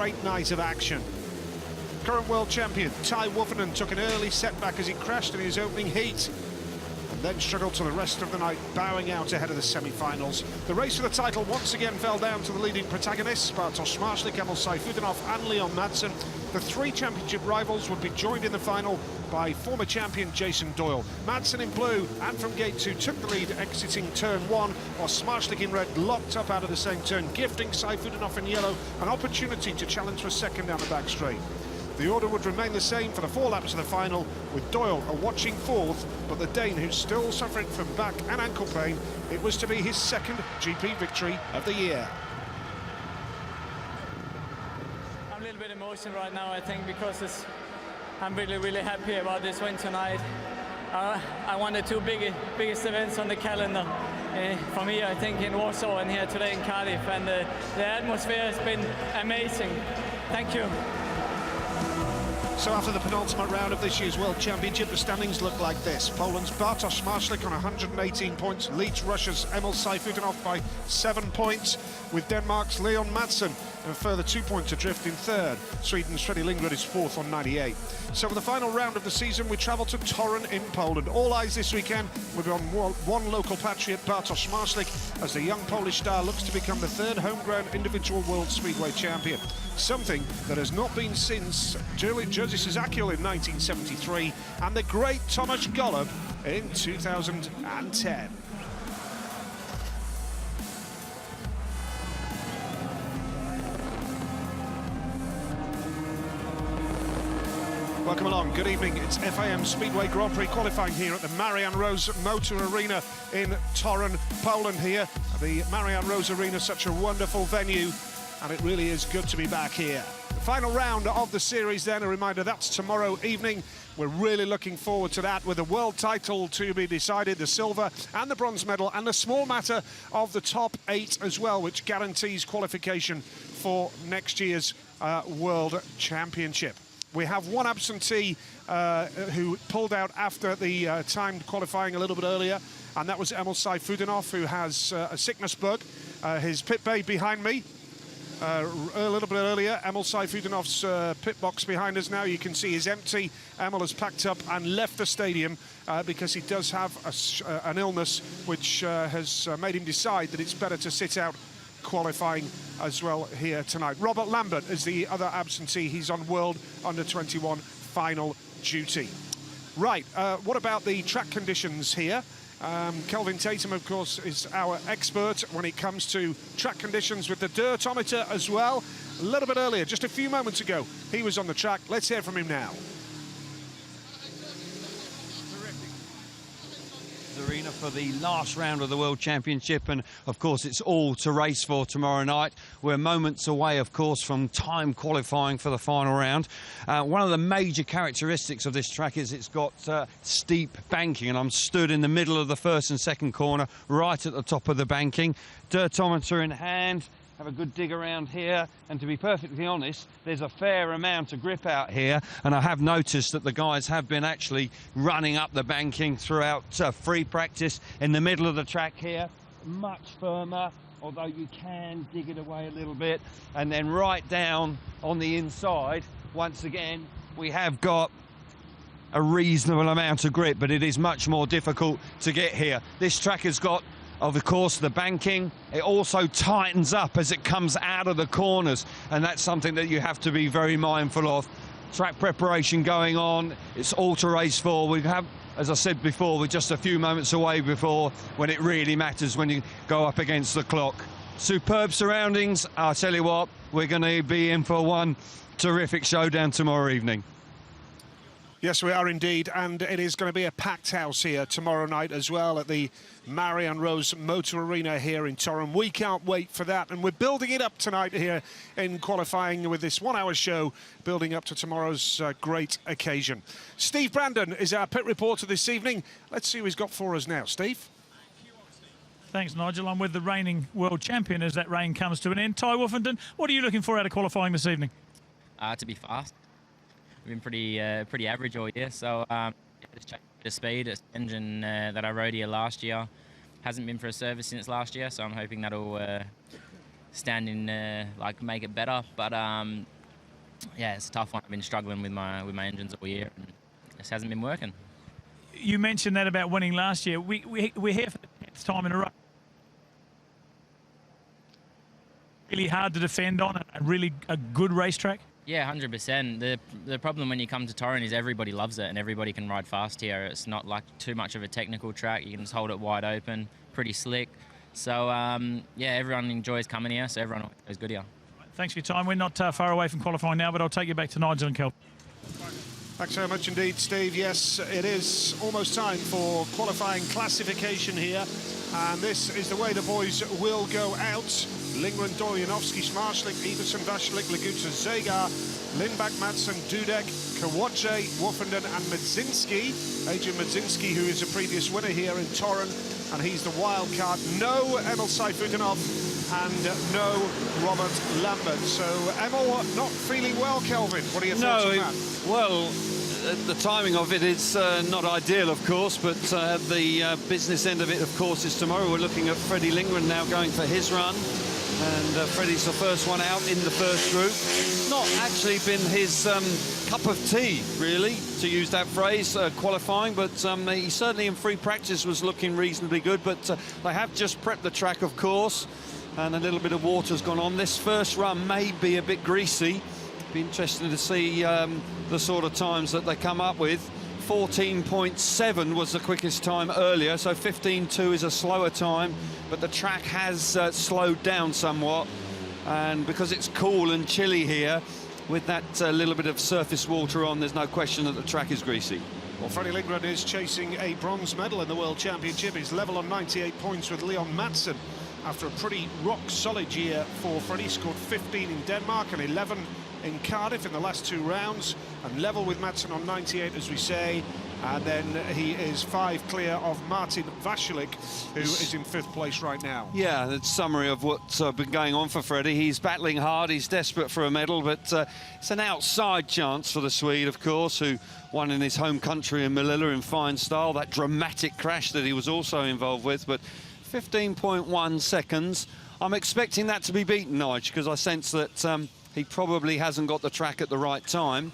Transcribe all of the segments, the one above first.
great night of action. Current world champion Ty Woofenden took an early setback as he crashed in his opening heat, and then struggled to the rest of the night, bowing out ahead of the semi-finals. The race for the title once again fell down to the leading protagonists, Bartosz Marszlik, Emil Sayfutdinov and Leon Madsen. The three championship rivals would be joined in the final by former champion Jason Doyle. Madsen in blue and from gate 2 took the lead, exiting turn 1, while Marszlik in red locked up out of the same turn, gifting Sayfutdinov in yellow an opportunity to challenge for second down the back straight. The order would remain the same for the 4 laps of the final, with Doyle a watching fourth, but the Dane, who's still suffering from back and ankle pain, it was to be his second GP victory of the year. I'm a little bit emotional right now, I think, because I'm really happy about this win tonight. I won the two biggest events on the calendar. For me, I think, in Warsaw and here today in Cardiff, and the atmosphere has been amazing. Thank you. So after the penultimate round of this year's World Championship, the standings look like this. Poland's Bartosz Marszlik on 118 points, leads Russia's Emil Sayfutdinov by 7 points, with Denmark's Leon Madsen and a further 2 points adrift in third. Sweden's Freddie Lindgren is fourth on 98. So for the final round of the season, we travel to Torun in Poland. All eyes this weekend will be on one local patriot, Bartosz Marszlik, as the young Polish star looks to become the third homegrown individual World Speedway champion. Something that has not been since Jerzy Sazakil in 1973 and the great Tomasz Golob in 2010. Welcome along, good evening. It's FIM Speedway Grand Prix qualifying here at the Marianne Rose Motor Arena in Torun, Poland here. The Marianne Rose Arena, such a wonderful venue, and it really is good to be back here. The final round of the series then, a reminder, that's tomorrow evening. We're really looking forward to that, with the world title to be decided, the silver and the bronze medal, and the small matter of the top 8 as well, which guarantees qualification for next year's World Championship. We have one absentee who pulled out after the timed qualifying a little bit earlier, and that was Emil Sayfutdinov, who has a sickness bug. His pit bay behind me. A little bit earlier, Emil Sayfutdinov's pit box behind us now, you can see, is empty. Emil has packed up and left the stadium because he does have an illness which has made him decide that it's better to sit out qualifying as well here tonight. Robert Lambert is the other absentee. He's on World Under-21 final duty. Right, what about the track conditions here? Kelvin Tatum, of course, is our expert when it comes to track conditions with the dirtometer as well. A little bit earlier, just a few moments ago, he was on the track. Let's hear from him now. Arena for the last round of the World Championship, and of course it's all to race for tomorrow night. We're moments away, of course, from time qualifying for the final round. One of the major characteristics of this track is it's got steep banking, and I'm stood in the middle of the first and second corner, right at the top of the banking, dirtometer in hand. Have a good dig around here, and to be perfectly honest, there's a fair amount of grip out here, and I have noticed that the guys have been actually running up the banking throughout free practice. In the middle of the track here, much firmer, although you can dig it away a little bit, and then right down on the inside, once again, we have got a reasonable amount of grip, but it is much more difficult to get here. This track has got, of course, the banking. It also tightens up as it comes out of the corners, and that's something that you have to be very mindful of. Track preparation going on. It's all to race for. We have, as I said before, we're just a few moments away before when it really matters, when you go up against the clock. Superb surroundings. I'll tell you what, we're going to be in for one terrific showdown tomorrow evening. Yes, we are indeed, and it is going to be a packed house here tomorrow night as well at the Marianne Rose Motor Arena here in Torun. We can't wait for that, and we're building it up tonight here in qualifying with this one-hour show, building up to tomorrow's great occasion. Steve Brandon is our pit reporter this evening. Let's see who he's got for us now. Steve? Thanks, Nigel. I'm with the reigning world champion as that reign comes to an end. Ty Woofenden, what are you looking for out of qualifying this evening? To be fast. We've been pretty average all year, so just check the speed. It's the engine that I rode here last year. Hasn't been for a service since last year, so I'm hoping that'll stand in, like make it better. But yeah, it's a tough one. I've been struggling with my engines all year, and it just hasn't been working. You mentioned that about winning last year. We're here for the 10th time in a row. Really hard to defend on, and really a good racetrack. Yeah, 100%. The problem when you come to Torun is everybody loves it and everybody can ride fast here. It's not like too much of a technical track. You can just hold it wide open, pretty slick. So yeah, everyone enjoys coming here, so everyone always goes good here. Thanks for your time. We're not far away from qualifying now, but I'll take you back to Nigel and Kel. Thanks very much indeed, Steve. Yes, it is almost time for qualifying classification here. And this is the way the boys will go out. Lindgren, Doljanowski, Schmarslik, Everson, Vashlik, Laguta, Zagar, Lindback, Madsen, Dudek, Kawache, Woffenden and Medzinski. Adrian Medzinski, who is a previous winner here in Torun, and he's the wild card. No Emil Saifutinov and no Robert Lambert. So Emil not feeling well, Kelvin. What are your thoughts on that? Well, the timing of it is not ideal, of course, but the business end of it, of course, is tomorrow. We're looking at Freddie Lindgren now going for his run, and Freddie's the first one out in the first group. Not actually been his cup of tea, really, to use that phrase, qualifying, but he certainly in free practice was looking reasonably good, but they have just prepped the track, of course, and a little bit of water's gone on. This first run may be a bit greasy. Be interesting to see the sort of times that they come up with. 14.7 was the quickest time earlier, so 15.2 is a slower time, but the track has slowed down somewhat, and because it's cool and chilly here, with that little bit of surface water on, there's no question that the track is greasy. Well, Freddie Lindgren is chasing a bronze medal in the World Championship. He's level on 98 points with Leon Madsen after a pretty rock-solid year for Freddie. Scored 15 in Denmark and 11 in Cardiff in the last two rounds, and level with Madsen on 98, as we say, and then he is 5 clear of Martin Vashlik, who is in 5th place right now. Yeah, that's a summary of what's been going on for Freddie. He's battling hard, he's desperate for a medal, but it's an outside chance for the Swede, of course, who won in his home country in Melilla in fine style, that dramatic crash that he was also involved with, but 15.1 seconds. I'm expecting that to be beaten, Nigel, because I sense that he probably hasn't got the track at the right time.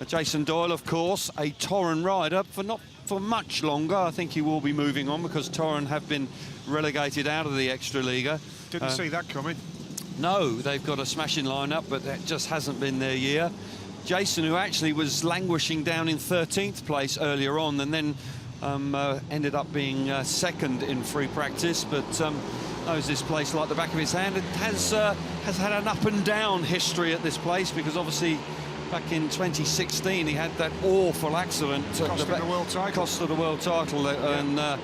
Jason Doyle, of course, a Torun rider for not for much longer. I think he will be moving on because Torun have been relegated out of the Extraliga. Didn't see that coming. No, they've got a smashing lineup, but that just hasn't been their year. Jason, who actually was languishing down in 13th place earlier on, and then ended up being second in free practice, but knows this place like the back of his hand, and has had an up and down history at this place, because obviously back in 2016 he had that awful accident, cost of the world title, and that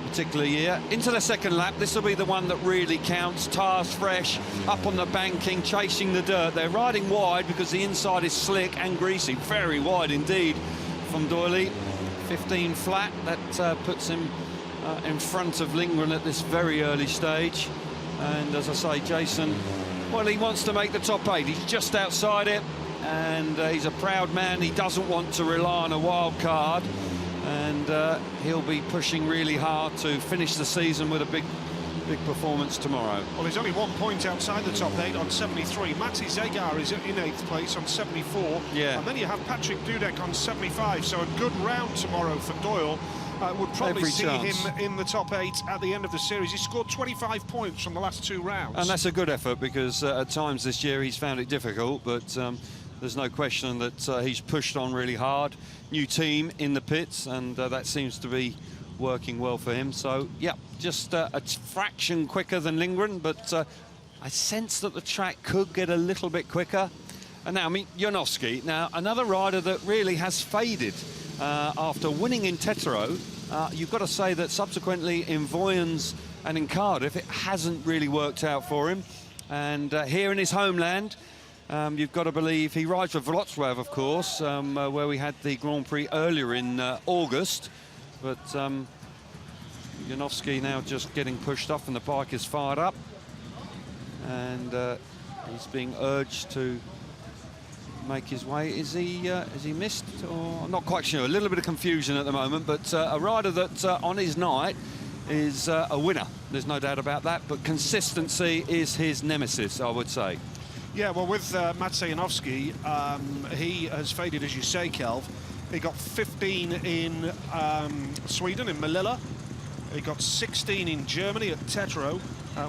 particular year. Into the second lap, this will be the one that really counts. Tires fresh, up on the banking, chasing the dirt. They're riding wide because the inside is slick and greasy, very wide indeed from Doyle. 15 flat, that puts him in front of Lindgren at this very early stage. And as I say, Jason, well, he wants to make the top 8. He's just outside it, and he's a proud man. He doesn't want to rely on a wild card, and he'll be pushing really hard to finish the season with a big performance tomorrow. Well, he's only 1 point outside the top 8 on 73. Matti Zagar is in 8th place on 74. Yeah. And then you have Patrick Dudek on 75. So a good round tomorrow for Doyle. Would probably see him in the top 8 at the end of the series. He scored 25 points from the last 2 rounds. And that's a good effort, because at times this year he's found it difficult, but there's no question that he's pushed on really hard. New team in the pits, and that seems to be working well for him. So, yeah, just a fraction quicker than Lindgren, but I sense that the track could get a little bit quicker. And now, I mean, Janowski, now another rider that really has faded after winning in Tetero. You've got to say that subsequently in Voyens and in Cardiff, it hasn't really worked out for him. And here in his homeland, you've got to believe he rides for Wrocław, of course, where we had the Grand Prix earlier in August. But Janowski now just getting pushed off, and the bike is fired up, and he's being urged to make his way. Is he missed, or I'm not quite sure? A little bit of confusion at the moment, but a rider that on his night is a winner. There's no doubt about that, but consistency is his nemesis, I would say. Yeah, well, with Maciej Janowski, he has faded, as you say, Kelv. He got 15 in Sweden, in Melilla. He got 16 in Germany at Tetro,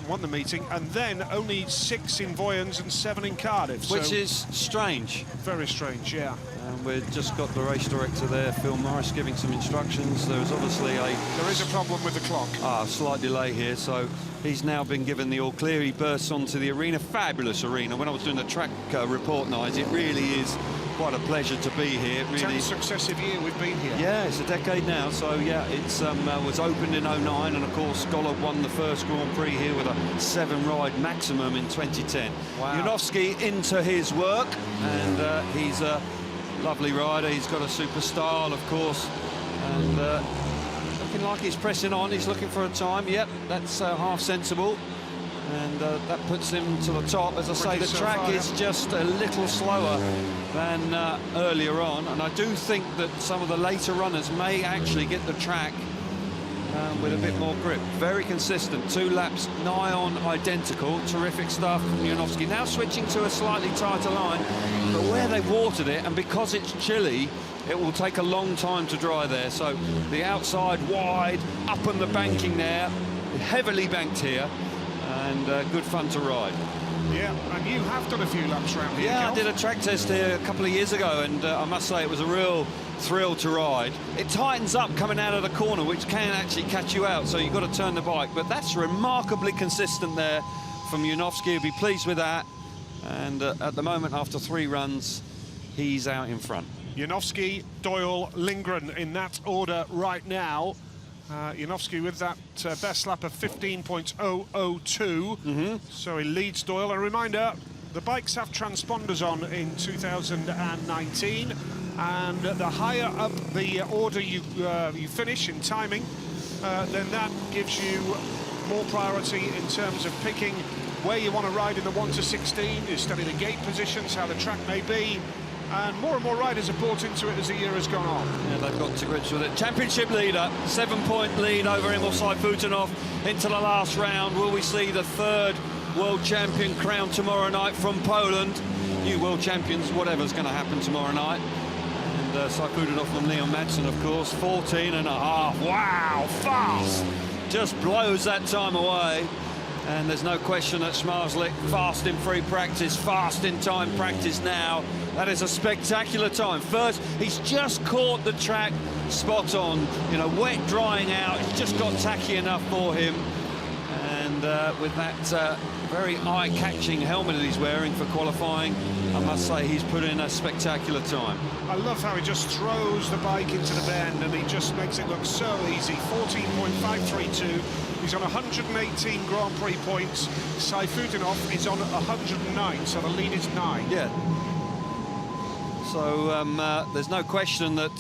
won the meeting, and then only 6 in Voyens and 7 in Cardiff. Which so is strange. very strange, yeah. And we've just got the race director there, Phil Morris, giving some instructions. There's obviously There is a problem with the clock. slight delay here, so he's now been given the all clear. He bursts onto the arena, fabulous arena. When I was doing the track report night, it really is quite a pleasure to be here. It really 10th successive year we've been here. Yeah, it's a decade now, so yeah, it's was opened in '09, and of course Gollop won the first Grand Prix here with a 7-ride maximum in 2010. Wow. Janowski into his work, and he's a lovely rider. He's got a super style, of course, and looking like he's pressing on. He's looking for a time. Yep, that's half sensible. And that puts him to the top. As I say, the track is just a little slower than earlier on, and I do think that some of the later runners may actually get the track with a bit more grip. Very consistent, 2 laps nigh on identical. Terrific stuff from Janowski. Now switching to a slightly tighter line, but where they've watered it, and because it's chilly, it will take a long time to dry there. So the outside wide, up on the banking there, heavily banked here, and good fun to ride. Yeah, and you have done a few laps around here, Yeah, Kelv. I did a track test here a couple of years ago, and I must say it was a real thrill to ride. It tightens up coming out of the corner, which can actually catch you out, so you've got to turn the bike, but that's remarkably consistent there from Janowski. He'll be pleased with that, and at the moment, after 3 runs, he's out in front. Janowski, Doyle, Lindgren in that order right now. Janowski with that best lap of 15.002. So he leads Doyle. A reminder, the bikes have transponders on in 2019, and the higher up the order you finish in timing, then that gives you more priority in terms of picking where you want to ride in the 1 to 16. You study the gate positions, how the track may be, and more riders have bought into it as the year has gone on. Yeah, they've got to grips with it. Championship leader, 7-point lead over Emil Sayfutinov into the last round. Will we see the 3rd world champion crown tomorrow night from Poland? New world champions, whatever's going to happen tomorrow night. And Sayfutinov from Leon Madsen, of course, 14.5. Wow, fast! Just blows that time away. And there's no question that Zmarzlik, fast in free practice, fast in time practice now. That is a spectacular time. First, he's just caught the track spot on, you know, wet drying out. It's just got tacky enough for him. And with that very eye-catching helmet that he's wearing for qualifying, I must say he's put in a spectacular time. I love how he just throws the bike into the bend, and he just makes it look so easy. 14.532. He's on 118 Grand Prix points. Sayfutinov is on 109, so the lead is 9. Yeah. So there's no question that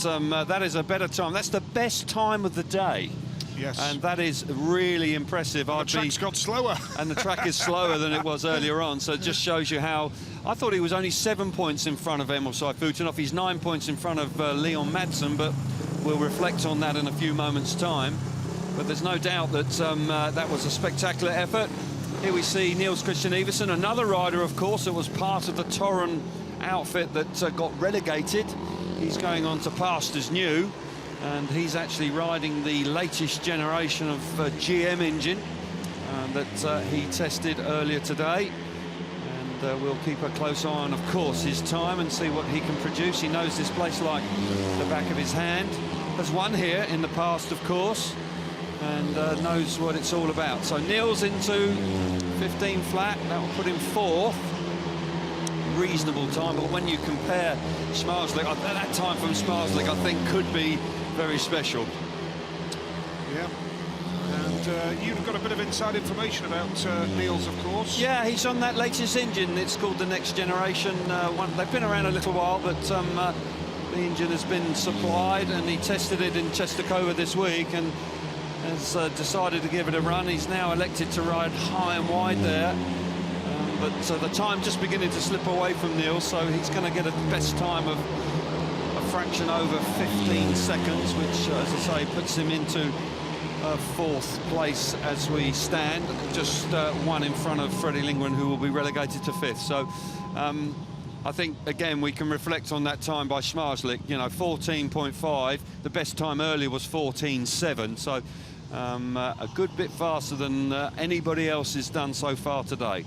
that is a better time. That's the best time of the day. Yes. And that is really impressive. The track's got slower. And the track is slower than it was earlier on, so it just shows you how... I thought he was only 7 points in front of Emil Sayfutinov. He's 9 points in front of Leon Madsen, but we'll reflect on that in a few moments' time. But there's no doubt that that was a spectacular effort. Here we see Niels Christian Iversen, another rider, of course, that was part of the Torun outfit that got relegated. He's going on to Pastors New, and he's actually riding the latest generation of GM engine that he tested earlier today. And we'll keep a close eye on, of course, his time and see what he can produce. He knows this place like the back of his hand. Has won here in the past, of course, and knows what it's all about. So Niels into 15 flat, that will put him 4th. Reasonable time, but when you compare Zmarzlik, that time from Zmarzlik, I think could be very special. Yeah. And you've got a bit of inside information about Niels, of course. Yeah, he's on that latest engine. It's called the Next Generation. They've been around a little while, but the engine has been supplied, and he tested it in Czestochowa this week and has decided to give it a run. He's now elected to ride high and wide there. But the time just beginning to slip away from Niels, so he's going to get a best time of a fraction over 15 seconds, which, as I say, puts him into fourth place as we stand, just one in front of Freddie Lindgren, who will be relegated to fifth. So I think, again, we can reflect on that time by Zmarzlik. You know, 14.5. The best time earlier was 14.7. So a good bit faster than anybody else has done so far today.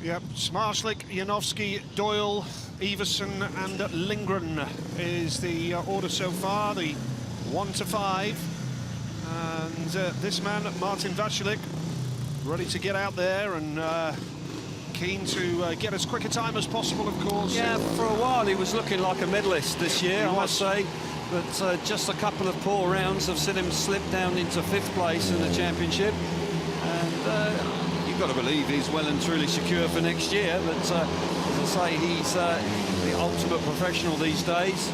Yep, Zmarzlik, Janowski, Doyle, Iversen and Lindgren is the order so far, the 1 to 5. And this man, Martin Vaculik, ready to get out there and keen to get as quick a time as possible, of course. Yeah, for a while he was looking like a medalist this year, I must say. But just a couple of poor rounds have seen him slip down into fifth place in the championship. And you've got to believe he's well and truly secure for next year. But as I say, he's the ultimate professional these days.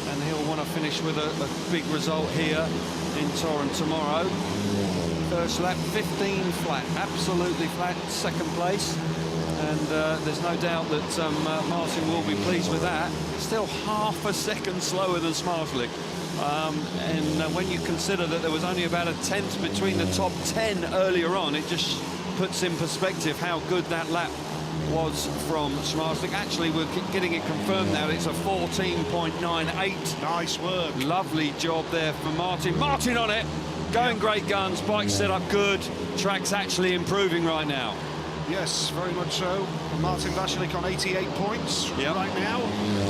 And he'll want to finish with a big result here in Torun tomorrow. First lap, 15 flat, absolutely flat, second place. And there's no doubt that Martin will be pleased with that. Still half a second slower than Zmarzlik. And when you consider that there was only about a tenth between the top 10 earlier on, it just puts in perspective how good that lap was from Zmarzlik. Actually, we're getting it confirmed now. It's a 14.98. Nice work. Lovely job there for Martin. Martin on it. Going great guns. Bike set up good. Track's actually improving right now. Yes, very much so. Martin Vaculik on 88 points right now.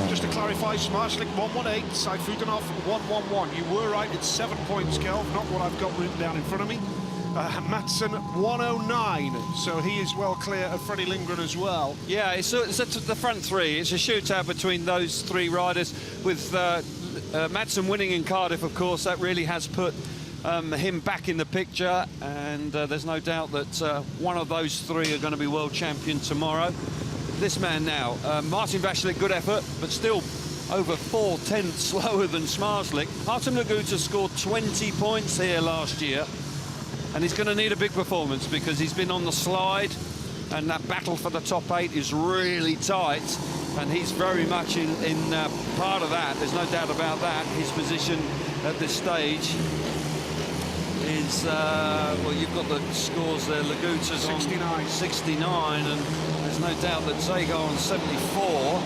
Just to clarify, Zmarzlik 118, Saifudanov 111. You were right, it's 7 points, Kelv, not what I've got written down in front of me. Madsen 109, so he is well clear of Freddie Lindgren as well. Yeah, it's the front three. It's a shootout between those three riders, with Madsen winning in Cardiff, of course. That really has put him back in the picture, and there's no doubt that one of those three are going to be world champion tomorrow. This man now, Martin Vaculik, good effort, but still over 4/10 slower than Zmarzlik. Artem Laguta scored 20 points here last year, and he's going to need a big performance because he's been on the slide, and that battle for the top 8 is really tight, and he's very much in part of that. There's no doubt about that. His position at this stage is, well, you've got the scores there. Laguta's 69. on 69, and there's no doubt that Zagar on 74.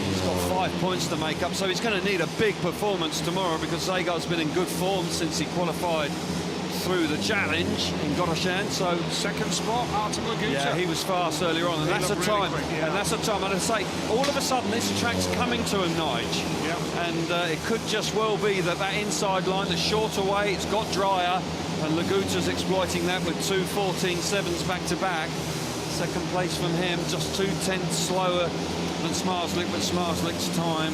He's got 5 points to make up, so he's going to need a big performance tomorrow because Zagar's been in good form since he qualified through the challenge in Godoshan. So second spot, Artem Laguta. Yeah, he was fast earlier on, and that's a time. And that's a time. And I say, all of a sudden, this track's coming to him, Nige. And it could just well be that inside line, the shorter way, it's got drier, and Laguta's exploiting that with 2 14.7s back to back. Second place from him, just 2/10 slower than Zmarzlik, but Zmarzlik's time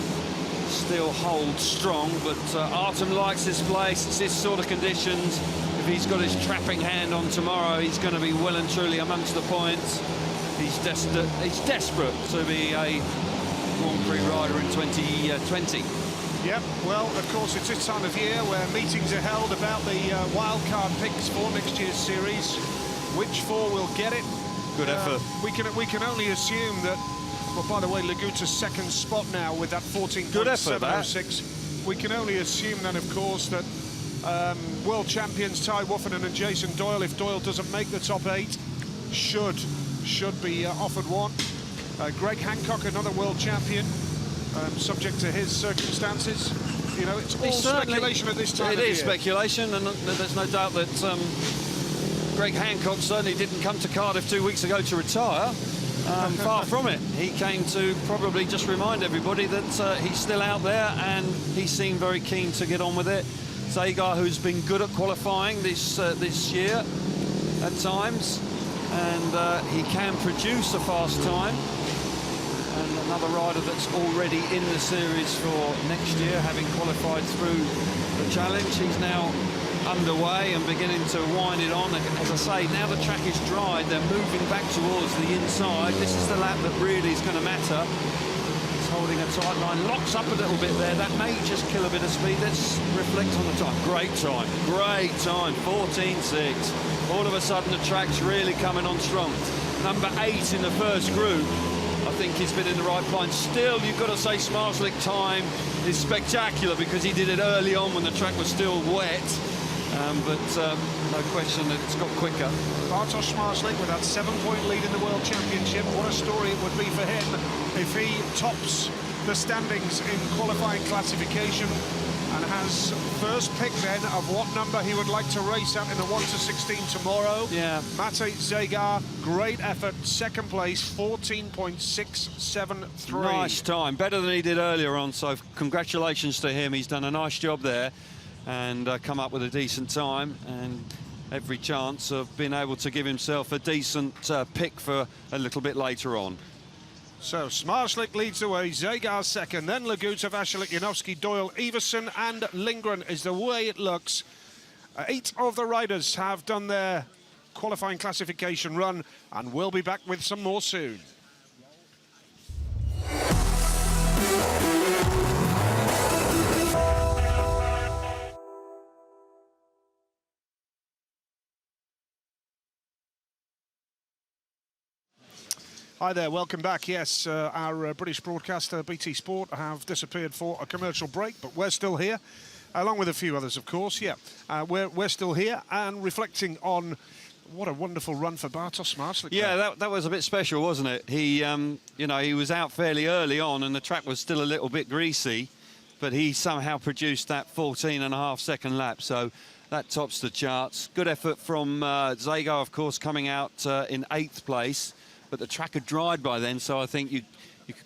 still holds strong. But Artem likes this place. It's this sort of conditions. If he's got his trapping hand on tomorrow, he's going to be well and truly amongst the points. He's desperate to be a Grand Prix rider in 2020. Yep, well, of course, it's this time of year where meetings are held about the wildcard picks for next year's series. Which 4 will get it? Good effort. We can only assume that. Well, by the way, Laguta's second spot now with that 14.706. We can only assume then, of course, that world champions Ty Woffinden and Jason Doyle, if Doyle doesn't make the top 8, should be offered one. Greg Hancock, another world champion, subject to his circumstances. You know, it's all speculation at this time of year. It is speculation, and there's no doubt that Greg Hancock certainly didn't come to Cardiff 2 weeks ago to retire. Far from it. He came to probably just remind everybody that he's still out there, and he seemed very keen to get on with it. Zagar, who's been good at qualifying this year at times, and he can produce a fast time. And another rider that's already in the series for next year, having qualified through the challenge. He's now underway and beginning to wind it on. As I say, now the track is dried, they're moving back towards the inside. This is the lap that really is going to matter. He's holding a tight line, locks up a little bit there. That may just kill a bit of speed. Let's reflect on the time. Great time, 14.6. All of a sudden the track's really coming on strong. Number 8 in the first group, I think he's been in the right place. Still, you've got to say Zmarzlik time is spectacular because he did it early on when the track was still wet. but no question that it's got quicker. Bartosz Marslik with that 7-point lead in the World Championship. What a story it would be for him if he tops the standings in qualifying classification and has first pick then of what number he would like to race at in the 1 to 16 tomorrow. Yeah. Matej Zegar, great effort, second place, 14.673. Nice time, better than he did earlier on, so congratulations to him. He's done a nice job there and come up with a decent time, and every chance of being able to give himself a decent pick for a little bit later on. So Smarslik leads the way, Zegar second, then Laguta, Vashalik, Janowski, Doyle, Everson and Lindgren is the way it looks. 8 of the riders have done their qualifying classification run, and we'll be back with some more soon. Hi there, welcome back. Yes, our British broadcaster, BT Sport, have disappeared for a commercial break, but we're still here, along with a few others, of course. Yeah, we're still here and reflecting on what a wonderful run for Bartosz Marslik. Yeah, that was a bit special, wasn't it? He, you know, he was out fairly early on and the track was still a little bit greasy, but he somehow produced that 14.5-second lap, so that tops the charts. Good effort from Zegar, of course, coming out in 8th place. But the track had dried by then, so I think you've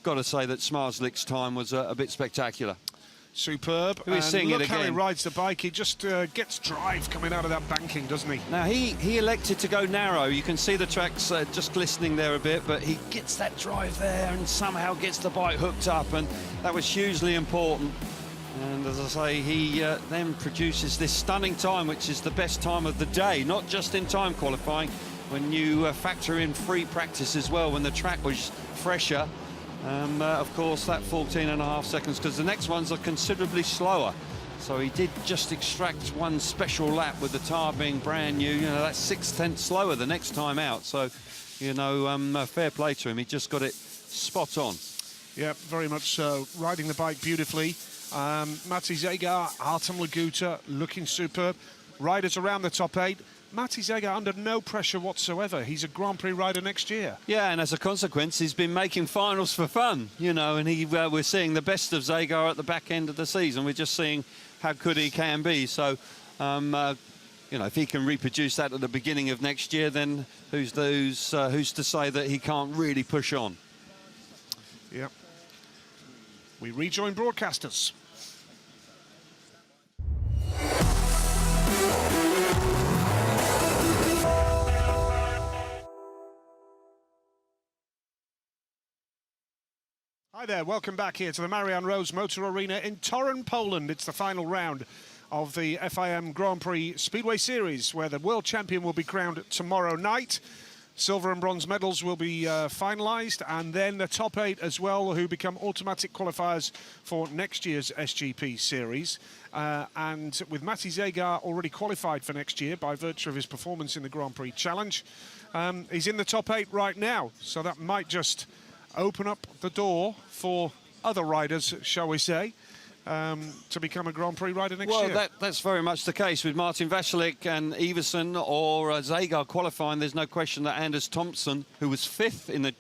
got to say that Smarslik's time was a bit spectacular. Superb. We're seeing look it again. how he rides the bike. He just gets drive coming out of that banking, doesn't he? Now, he elected to go narrow. You can see the track's just glistening there a bit, but he gets that drive there and somehow gets the bike hooked up, and that was hugely important. And as I say, he then produces this stunning time, which is the best time of the day, not just in time qualifying. When you factor in free practice as well, when the track was fresher, of course, that 14.5 seconds, because the next ones are considerably slower. So he did just extract one special lap with the tyre being brand new. You know, that's 6/10 slower the next time out. So, you know, fair play to him. He just got it spot on. Yeah, very much so. Riding the bike beautifully. Matej Zegar, Artem Laguta looking superb. Riders around the top 8. Matej Zegar under no pressure whatsoever. He's a Grand Prix rider next year. Yeah, and as a consequence, he's been making finals for fun, you know, and we're seeing the best of Zegar at the back end of the season. We're just seeing how good he can be. So, you know, if he can reproduce that at the beginning of next year, then who's to say that he can't really push on? Yep. We rejoin broadcasters. Hi there, welcome back here to the Marianne Rose Motor Arena in Torun, Poland. It's the final round of the FIM Grand Prix Speedway Series, where the world champion will be crowned tomorrow night. Silver and bronze medals will be finalised, and then the top 8 as well, who become automatic qualifiers for next year's SGP Series. And with Matej Zegar already qualified for next year by virtue of his performance in the Grand Prix Challenge, he's in the top 8 right now, so that might just open up the door for other riders, shall we say, to become a Grand Prix rider next year. Well, that's very much the case with Martin Vashalik and Everson or Zegar qualifying. There's no question that Anders Thompson, who was 5th in the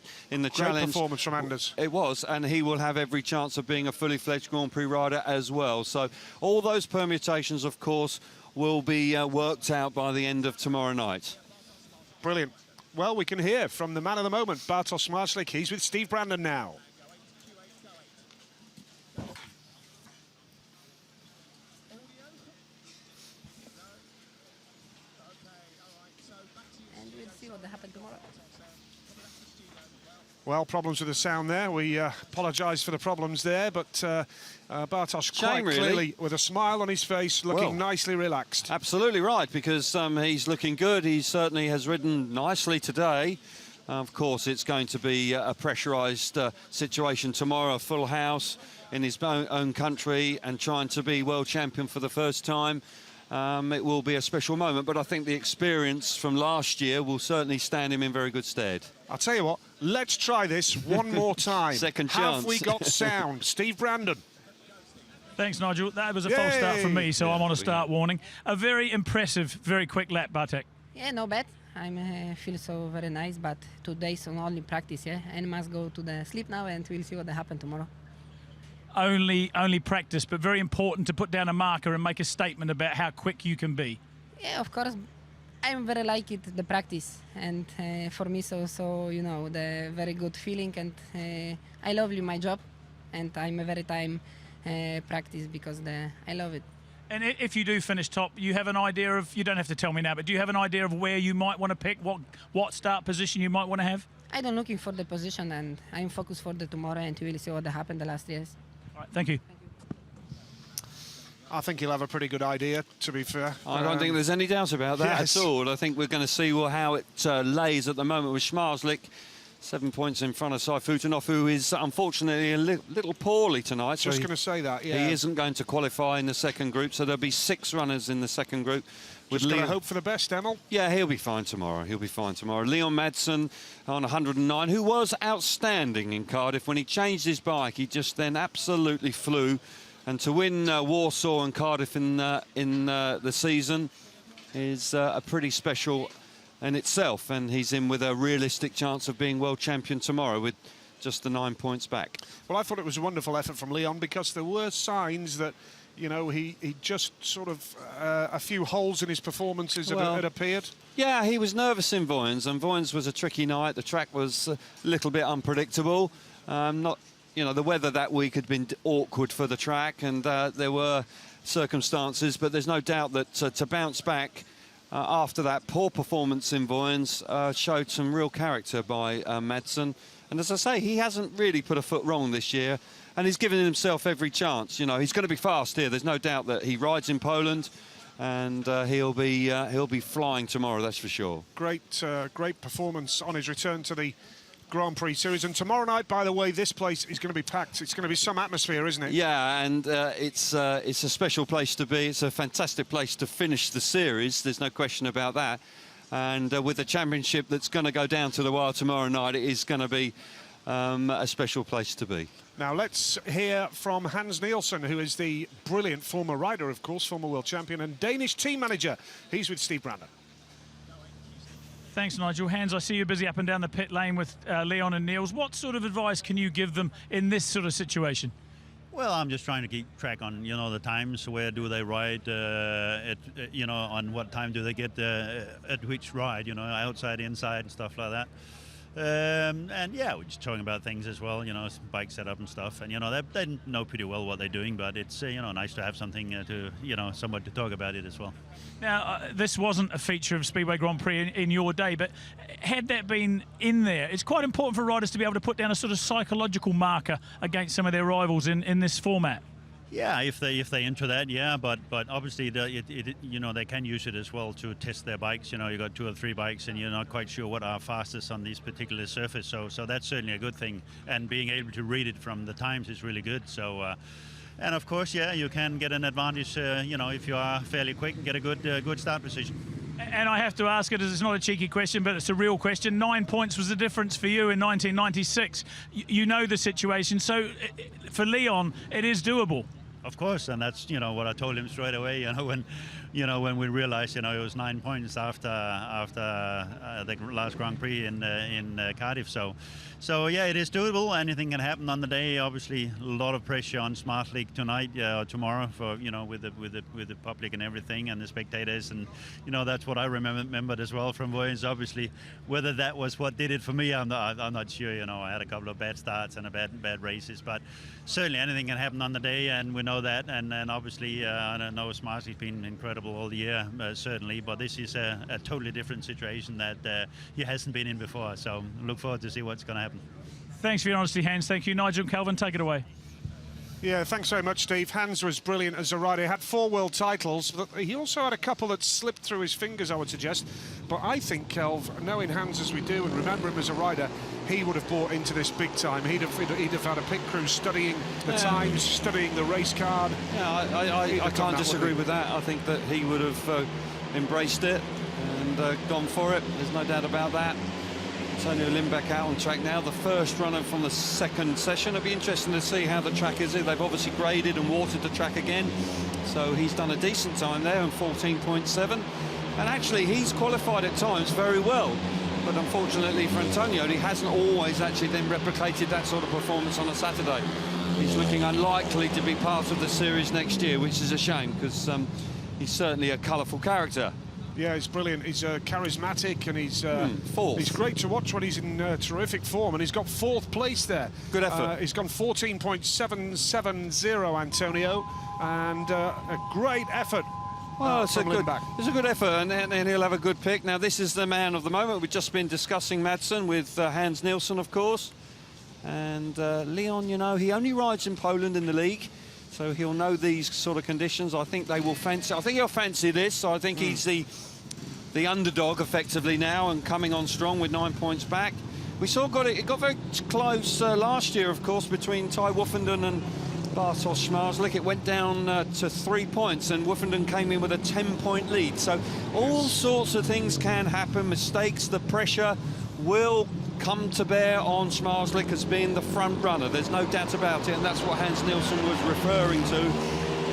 challenge, great performance from Anders. It was, and he will have every chance of being a fully fledged Grand Prix rider as well. So all those permutations, of course, will be worked out by the end of tomorrow night. Brilliant. Well, we can hear from the man of the moment, Bartosz Marslik. He's with Steve Brandon now. And we'll see what happens tomorrow. Well, problems with the sound there. We apologise for the problems there, but Bartosz quite clearly with a smile on his face, looking nicely relaxed. Absolutely right, because he's looking good. He certainly has ridden nicely today. Of course, it's going to be a pressurised situation tomorrow, a full house in his own country and trying to be world champion for the first time. It will be a special moment, but I think the experience from last year will certainly stand him in very good stead. I'll tell you what, let's try this one more time. Second chance. Have we got sound? Steve Brandon. Thanks, Nigel. That was a false start from me, so I'm on a start warning. A very impressive, very quick lap, Bartek. Yeah, no bad. I feel so very nice, but 2 days on only practice, yeah, and must go to the sleep now, and we'll see what happen tomorrow. Only practice, but very important to put down a marker and make a statement about how quick you can be. Yeah, of course. I'm very like it, the practice, and for me, so you know, the very good feeling, and I love my job, and I'm a very time practice because I love it. And if you do finish top, you have an idea of, you don't have to tell me now, but do you have an idea of where you might want to pick, what start position you might want to have? I don't looking for the position, and I'm focused for the tomorrow, and we'll see what happened the last years. All right, thank you. I think he'll have a pretty good idea, to be fair. I don't think there's any doubt about that at all. I think we're going to see how it lays at the moment with Schmarzlik. 7 points in front of Saifutinov, who is unfortunately a little poorly tonight. Just going to say that, yeah. He isn't going to qualify in the second group, so there'll be 6 runners in the second group. Just got to hope for the best, Emil. Yeah, he'll be fine tomorrow. He'll be fine tomorrow. Leon Madsen on 109, who was outstanding in Cardiff. When he changed his bike, he just then absolutely flew. And to win Warsaw and Cardiff in the season is a pretty special in itself, and he's in with a realistic chance of being world champion tomorrow with just the 9 points back. Well, I thought it was a wonderful effort from Leon, because there were signs that, you know, he just sort of a few holes in his performances had appeared. Yeah, he was nervous in Voyens, and Voyens was a tricky night. The track was a little bit unpredictable. You know, the weather that week had been awkward for the track, and there were circumstances, but there's no doubt that to bounce back after that poor performance in Voyens showed some real character by Madsen. And as I say, he hasn't really put a foot wrong this year, and he's given himself every chance. You know, he's going to be fast here. There's no doubt that he rides in Poland, and he'll be flying tomorrow, that's for sure. Great performance on his return to the Grand Prix Series. And tomorrow night, by the way, this place is going to be packed. It's going to be some atmosphere, isn't it? Yeah, and it's a special place to be. It's a fantastic place to finish the series. There's no question about that. And with the championship that's going to go down to the wire tomorrow night, it is going to be a special place to be. Now let's hear from Hans Nielsen, who is the brilliant former rider, of course, former world champion and Danish team manager. He's with Steve Brandon. Thanks, Nigel. Hans, I see you're busy up and down the pit lane with Leon and Niels. What sort of advice can you give them in this sort of situation? Well, I'm just trying to keep track on, you know, the times. Where do they ride? You know, on what time do they get at which ride? You know, outside, inside, and stuff like that. And yeah, we're just talking about things as well. You know, bike setup and stuff. And you know, they know pretty well what they're doing. But it's you know, nice to have something to, you know, someone to talk about it as well. Now, this wasn't a feature of Speedway Grand Prix in your day, but had that been in there, it's quite important for riders to be able to put down a sort of psychological marker against some of their rivals in this format. Yeah, if they enter that, yeah, but obviously you know, they can use it as well to test their bikes. You know, you got 2 or 3 bikes and you're not quite sure what are fastest on this particular surface. So that's certainly a good thing, and being able to read it from the times is really good. So. And of course, yeah, you can get an advantage, you know, if you are fairly quick and get a good start position. And I have to ask it, as it's not a cheeky question, but it's a real question. 9 points was the difference for you in 1996. You know the situation, so for Leon, it is doable. Of course, and that's, you know, what I told him straight away. You know, when we realized, you know, it was 9 points after the last Grand Prix in Cardiff. So yeah, it is doable. Anything can happen on the day. Obviously, a lot of pressure on Schmarzlik tonight or tomorrow, for, you know, with the public and everything and the spectators. And you know, that's what I remembered as well from Voyens. Obviously, whether that was what did it for me, I'm not sure. You know, I had a couple of bad starts and a bad races, but certainly anything can happen on the day, and we know that. And obviously, I don't know, Schmarzlik's been incredible all the year, certainly, but this is a totally different situation that he hasn't been in before. So look forward to see what's going to happen. Thanks for your honesty, Hans. Thank you. Nigel, Calvin, take it away. Yeah, thanks very much, Steve. Hans was brilliant as a rider. He had 4 world titles, but he also had a couple that slipped through his fingers, I would suggest. But I think, Kelv, knowing Hans as we do and remember him as a rider, he would have bought into this big time. He'd have had a pit crew studying the times, studying the race card. Yeah, I can't disagree with that. I think that he would have embraced it and gone for it. There's no doubt about that. Antonio Lindbeck out on track now, the first runner from the second session. It'll be interesting to see how the track is. They've obviously graded and watered the track again, so he's done a decent time there on 14.7. And actually, he's qualified at times very well, but unfortunately for Antonio, he hasn't always actually then replicated that sort of performance on a Saturday. He's looking unlikely to be part of the series next year, which is a shame, because he's certainly a colourful character. Yeah, he's brilliant. He's charismatic, and he's fourth. He's great to watch when he's in terrific form, and he's got 4th place there. Good effort. He's gone 14.770, Antonio, and a great effort. Well, it's a good effort, and he'll have a good pick. Now, this is the man of the moment. We've just been discussing Madsen with Hans Nielsen, of course. And Leon, you know, he only rides in Poland in the league, so he'll know these sort of conditions. I think they will fancy. I think he'll fancy this. So I think he's the underdog effectively now, and coming on strong with 9 points back. We saw it got very close last year, of course, between Ty Woofenden and Bartosz Zmarzlik. It went down to 3 points, and Woofenden came in with a 10-point lead. So all sorts of things can happen. Mistakes, the pressure will come to bear on Zmarzlik as being the front runner. There's no doubt about it, and that's what Hans Nielsen was referring to.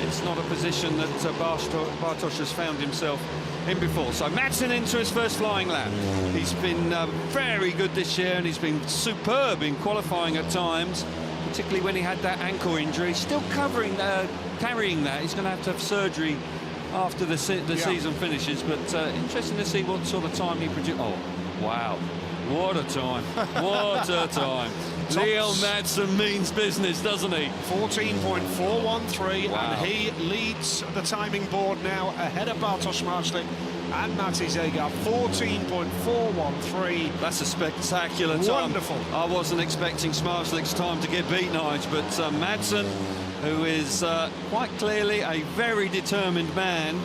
It's not a position that Bartosz has found himself in before. So Madsen into his first flying lap. He's been very good this year, and he's been superb in qualifying at times, particularly when he had that ankle injury. Still carrying that. He's going to have surgery after the season finishes, but interesting to see what sort of time he produces. Oh, wow. What a time. What a time. Leon Madsen means business, doesn't he? 14.413, wow. And he leads the timing board now ahead of Bartosz Zmarzlik and Matti Zega. 14.413. That's a spectacular time. Wonderful. I wasn't expecting Zmarzlik's time to get beaten, but Madsen, who is quite clearly a very determined man,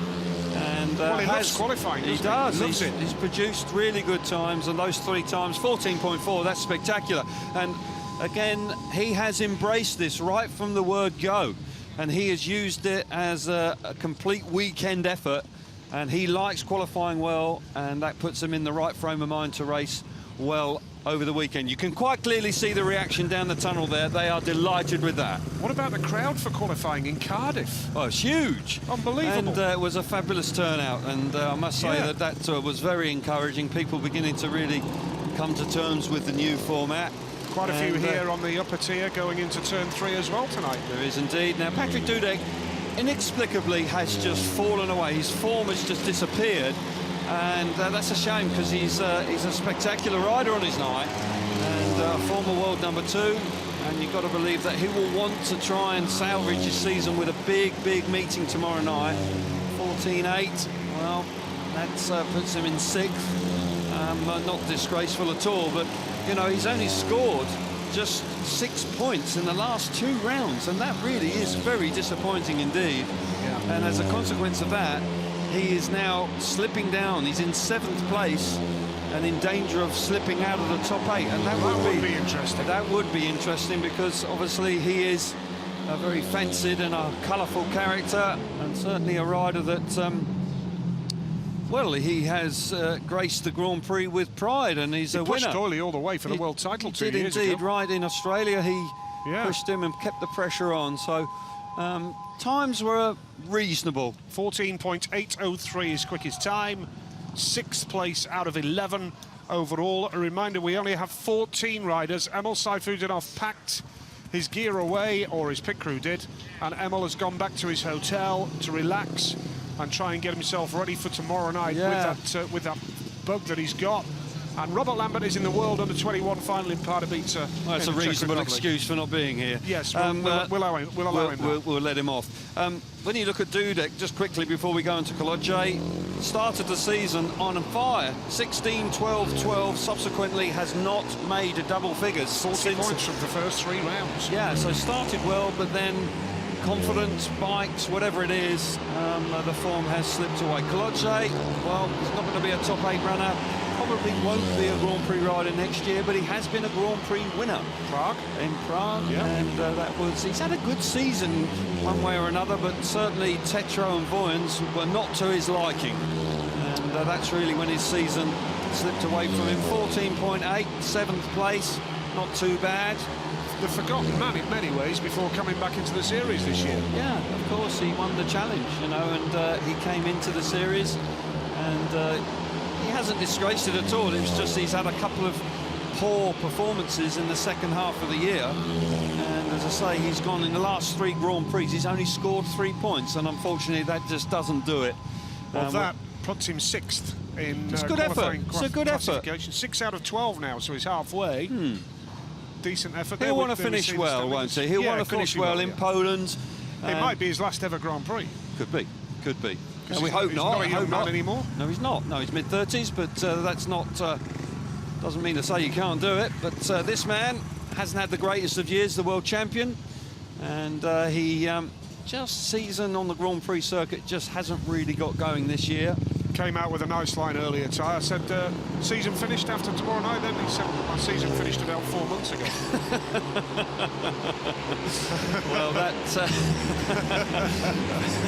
and well, he loves qualifying. He does. He He's produced really good times, and those 3 times, 14.4, that's spectacular. And again, he has embraced this right from the word go, and he has used it as a complete weekend effort, and he likes qualifying well, and that puts him in the right frame of mind to race well over the weekend. You can quite clearly see the reaction down the tunnel there. They are delighted with that. What about the crowd for qualifying in Cardiff? Oh, it's huge. Unbelievable. And it was a fabulous turnout, and I must say that was very encouraging. People beginning to really come to terms with the new format. Quite a few here on the upper tier going into turn 3 as well tonight. There is indeed. Now, Patrick Dudek inexplicably has just fallen away. His form has just disappeared. And that's a shame, because he's a spectacular rider on his night, and former world number 2, and you've got to believe that he will want to try and salvage his season with a big meeting tomorrow night. 14.8, well, that puts him in 6th. Not disgraceful at all, but you know, he's only scored just 6 points in the last 2 rounds, and that really is very disappointing indeed. Yeah. And as a consequence of that, he is now slipping down. He's in 7th place and in danger of slipping out of the top 8, and that would be interesting. That would be interesting, because obviously he is a very fancied and a colourful character, and certainly a rider that well, he has graced the Grand Prix with pride, and he's a winner. He pushed Doyley all the way for the world title 2 years ago. Indeed, right in Australia, he pushed him and kept the pressure on. So times were reasonable. 14.803 is quickest time. 6th place out of 11 overall. A reminder, we only have 14 riders. Emil Sayfutdinov packed his gear away, or his pit crew did, and Emil has gone back to his hotel to relax and try and get himself ready for tomorrow night with that bug that he's got. And Robert Lambert is in the World Under-21 final in Pardubice. Well, that's a reasonable excuse for not being here. Yes, we'll allow him that. We'll let him off. When you look at Dudek, just quickly before we go into Kolodje, started the season on fire. 16, 12, 12, subsequently has not made double figures. 40 points from the first 3 rounds. Yeah, so started well, but then confidence, bikes, whatever it is, the form has slipped away. Kolodje, well, he's not going to be a top 8 runner. Probably won't be a Grand Prix rider next year, but he has been a Grand Prix winner. In Prague, and he's had a good season one way or another, but certainly Tetro and Voyens were not to his liking, and that's really when his season slipped away from him. 14.8, 7th place, not too bad. The forgotten man in many ways before coming back into the series this year. Yeah, of course, he won the challenge, you know, and he came into the series, and he hasn't disgraced it at all. It's just he's had a couple of poor performances in the second half of the year, and as I say, he's gone in the last 3 Grand Prix, he's only scored 3 points, and unfortunately that just doesn't do it. Well, that puts him 6th in it's good effort. It's a good effort. 6 out of 12 now, so he's halfway. Decent effort. He'll want to finish well, won't he? He'll want to finish well in Poland. It might be his last ever Grand Prix. Could be, could be. And we he's hope not. Not a young man anymore. No, he's not. No, he's mid-30s, but that's not. Doesn't mean to say you can't do it. But this man hasn't had the greatest of years, the world champion, and he just season on the Grand Prix circuit just hasn't really got going this year. Came out with a nice line earlier, Ty. I said, season finished after tomorrow night, then? He said, my season finished about 4 months ago. Well, that...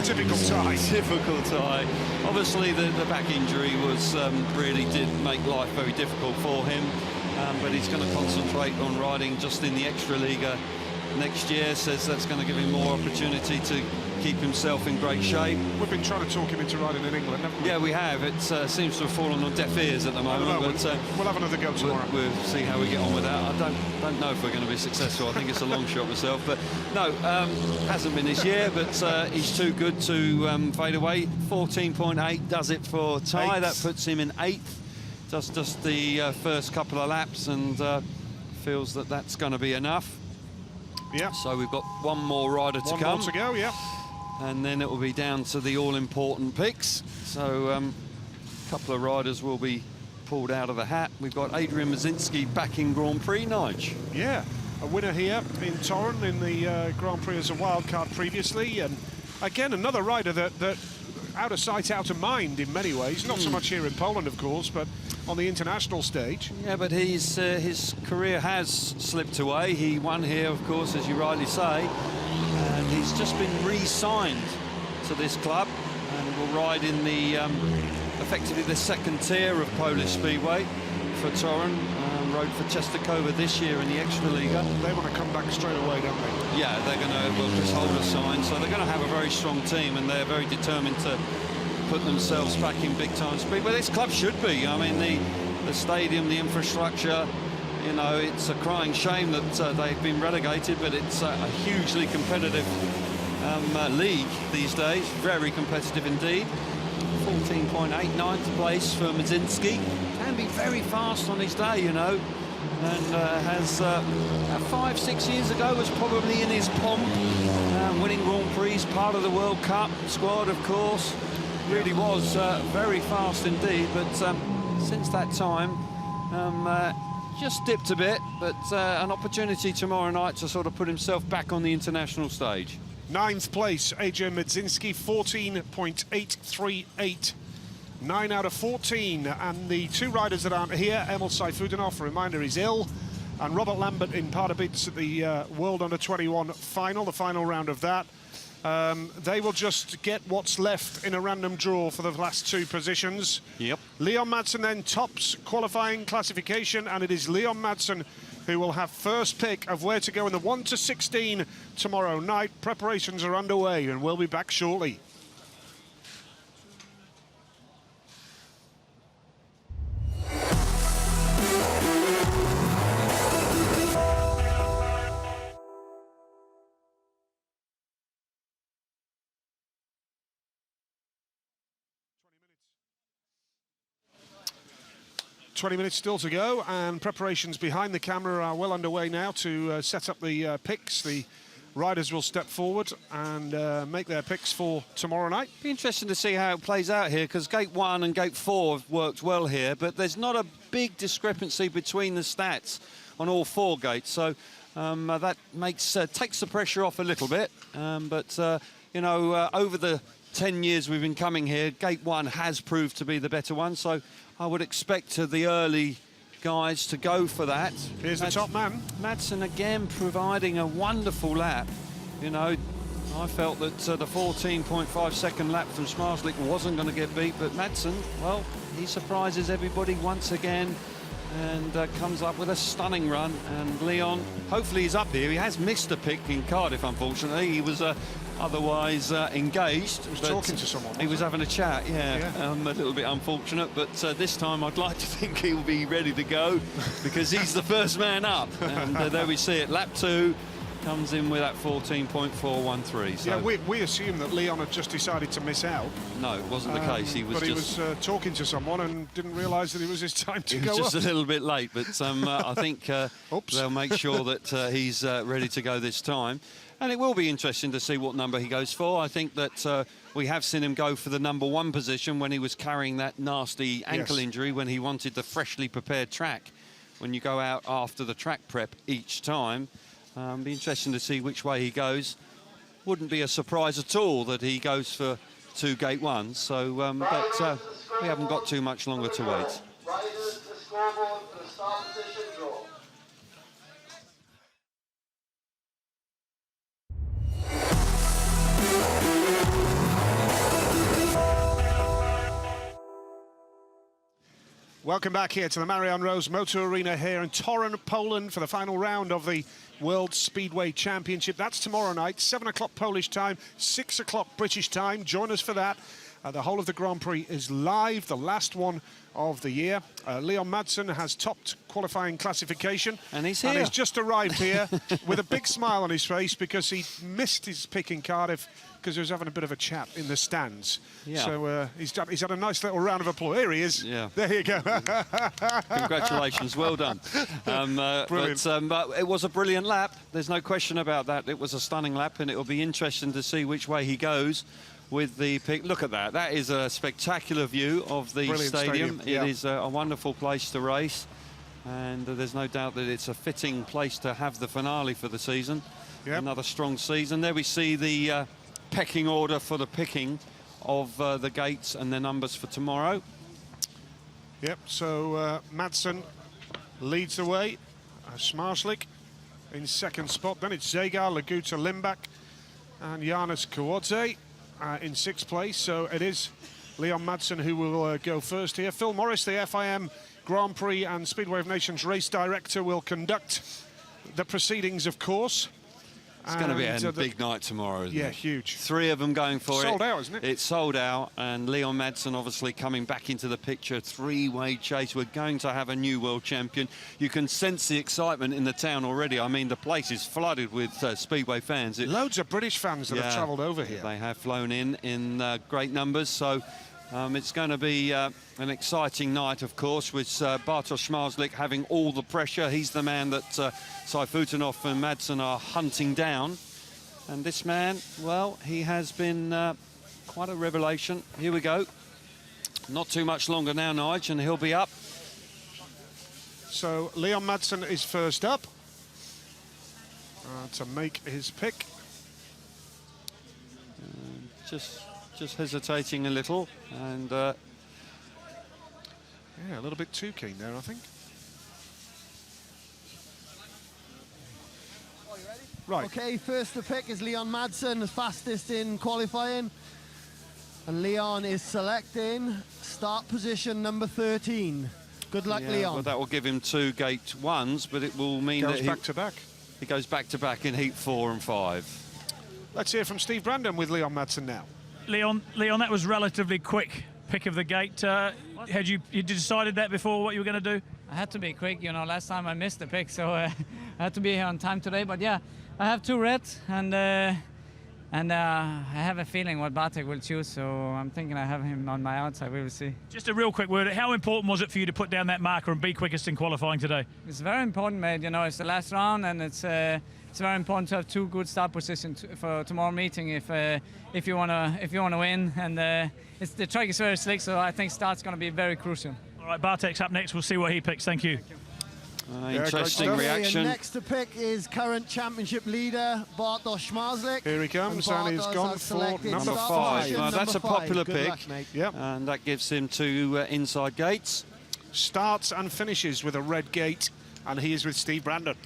Typical Ty. Typical Ty. Obviously, the back injury was really did make life very difficult for him, but he's going to concentrate on riding just in the Extra Liga next year. Says that's going to give him more opportunity to keep himself in great shape. We've been trying to talk him into riding in England, haven't we? Yeah, we have. It seems to have fallen on deaf ears at the moment. But we'll have another go tomorrow. We'll see how we get on with that. I don't know if we're going to be successful. I think it's a long shot myself. But no, hasn't been this year. But he's too good to fade away. 14.8 does it for Ty. That puts him in 8th. Just the first couple of laps, and feels that that's going to be enough. Yeah. So we've got one more rider to come. One more to go, yeah. And then it will be down to the all-important picks. So a couple of riders will be pulled out of the hat. We've got Adrian Mazinski back in Grand Prix, Nige. Yeah, a winner here in Torun in the Grand Prix as a wild card previously. And again, another rider that out of sight, out of mind in many ways. Not so much here in Poland, of course, but on the international stage. Yeah, but his career has slipped away. He won here, of course, as you rightly say. And he's just been re-signed to this club and will ride in the effectively the second tier of Polish Speedway for Torun. Rode for Częstochowa this year in the Extra Liga. They want to come back straight away, don't they? Yeah, they're going to, well, Chris Holder signed, so they're going to have a very strong team, and they're very determined to put themselves back in big-time speed. Well, this club should be. I mean, the stadium, the infrastructure, you know, it's a crying shame that they've been relegated, but it's a hugely competitive league these days. Very competitive indeed. 14.8, 9th place for Mazinski. Can be very fast on his day, you know, and has 5-6 years ago was probably in his pomp, winning Grand Prix, part of the World Cup squad, of course. Really was very fast indeed, but since that time just dipped a bit, but an opportunity tomorrow night to sort of put himself back on the international stage. 9th place, Adrian Mazinski, 14.838. 9 out of 14, and the 2 riders that aren't here, Emil Sayfutdinov, a reminder, he's ill, and Robert Lambert in Pardubice at the World Under-21 final, the final round of that. They will just get what's left in a random draw for the last 2 positions. Yep. Leon Madsen then tops qualifying classification, and it is Leon Madsen who will have first pick of where to go in the 1 to 16 tomorrow night. Preparations are underway, and we'll be back shortly. Twenty minutes still to go, and preparations behind the camera are well underway now to set up the picks. The riders will step forward and make their picks for tomorrow night. Be interesting to see how it plays out here, because Gate 1 and Gate 4 have worked well here, but there's not a big discrepancy between the stats on all 4 gates, so that makes takes the pressure off a little bit. But you know, over the 10 years we've been coming here, Gate 1 has proved to be the better one, so I would expect the early guys to go for that. Here's the top man. Madsen again providing a wonderful lap. You know, I felt that the 14.5 second lap from Schmarzlik wasn't going to get beat, but Madsen, well, he surprises everybody once again and comes up with a stunning run. And Leon, hopefully he's up here. He has missed a pick in Cardiff, unfortunately. He was otherwise engaged. He was talking to someone. He was having a chat, yeah. A little bit unfortunate, but this time I'd like to think he'll be ready to go because he's the first man up. And there we see it, lap 2. Comes in with that 14.413. So yeah, we assumed that Leon had just decided to miss out. No, it wasn't the case. He was but just... he was talking to someone and didn't realise that it was his time to go He was just up. a little bit late, but I think they'll make sure that he's ready to go this time. And it will be interesting to see what number he goes for. I think that we have seen him go for the number 1 position when he was carrying that nasty ankle injury, when he wanted the freshly prepared track. When you go out after the track prep each time, be interesting to see which way he goes. Wouldn't be a surprise at all that he goes for 2 gate 1s. So, but we haven't got too much longer to wait. Welcome back here to the Marianne Rose Motor Arena here in Torun, Poland for the final round of the World Speedway Championship. That's tomorrow night, 7 o'clock Polish time, 6 o'clock British time. Join us for that. The whole of the Grand Prix is live, the last one of the year. Leon Madsen has topped qualifying classification. And he's here. And he's just arrived here with a big smile on his face because he missed his pick in Cardiff because he was having a bit of a chat in the stands. Yeah. So he's had a nice little round of applause. Here he is. Yeah. There you go. Congratulations, well done. But it was a brilliant lap. There's no question about that. It was a stunning lap, and it will be interesting to see which way he goes with the pick. Look at that. That is a spectacular view of the stadium. Yeah. It is a wonderful place to race, and there's no doubt that it's a fitting place to have the finale for the season. Yep. Another strong season. There we see the pecking order for the picking of the gates and their numbers for tomorrow. Yep, so Madsen leads the way. Schmarzlik in second spot. Then it's Zagar, Laguta, Limbach and Janis Kawodze in 6th place. So it is Leon Madsen who will go first here. Phil Morris, the FIM Grand Prix and Speedway of Nations race director, will conduct the proceedings, of course. It's going to be a big night tomorrow, isn't it? Yeah, huge. 3 of them going for it. Sold out, isn't it? It's sold out, and Leon Madsen obviously coming back into the picture. 3-way chase. We're going to have a new world champion. You can sense the excitement in the town already. I mean, the place is flooded with Speedway fans. Loads of British fans that have travelled over here. They have flown in great numbers, so it's going to be an exciting night, of course, with Bartosz Schmarzlik having all the pressure. He's the man that Saifutinov and Madsen are hunting down. And this man, well, he has been quite a revelation. Here we go. Not too much longer now, Nigel, and he'll be up. So Leon Madsen is first up to make his pick. Just hesitating a little, and yeah, a little bit too keen there, I think. Right. Okay, first to pick is Leon Madsen, the fastest in qualifying. And Leon is selecting start position number 13. Good luck, Leon. Well, that will give him 2 gate 1s, but it will mean that he goes back to back in heat 4 and 5. Let's hear from Steve Brandon with Leon Madsen now. Leon, that was relatively quick pick of the gate. Had you decided that before what you were going to do? I had to be quick, you know. Last time I missed the pick, so I had to be here on time today. But yeah, I have 2 reds, and I have a feeling what Bartek will choose. So I'm thinking I have him on my outside. We will see. Just a real quick word. How important was it for you to put down that marker and be quickest in qualifying today? It's very important, mate. You know, it's the last round, and it's very important to have 2 good start positions for tomorrow meeting if you wanna win. And the track is very slick, so I think start's going to be very crucial. All right, Bartek's up next. We'll see what he picks. Thank you. Interesting reaction. Next to pick is current championship leader Bartosz Schmarzlik. Here he comes, and he's gone for number 5. Well, that's a popular pick. Luck, mate. Yep. And that gives him 2 inside gates. Starts and finishes with a red gate, and he is with Steve Brandon.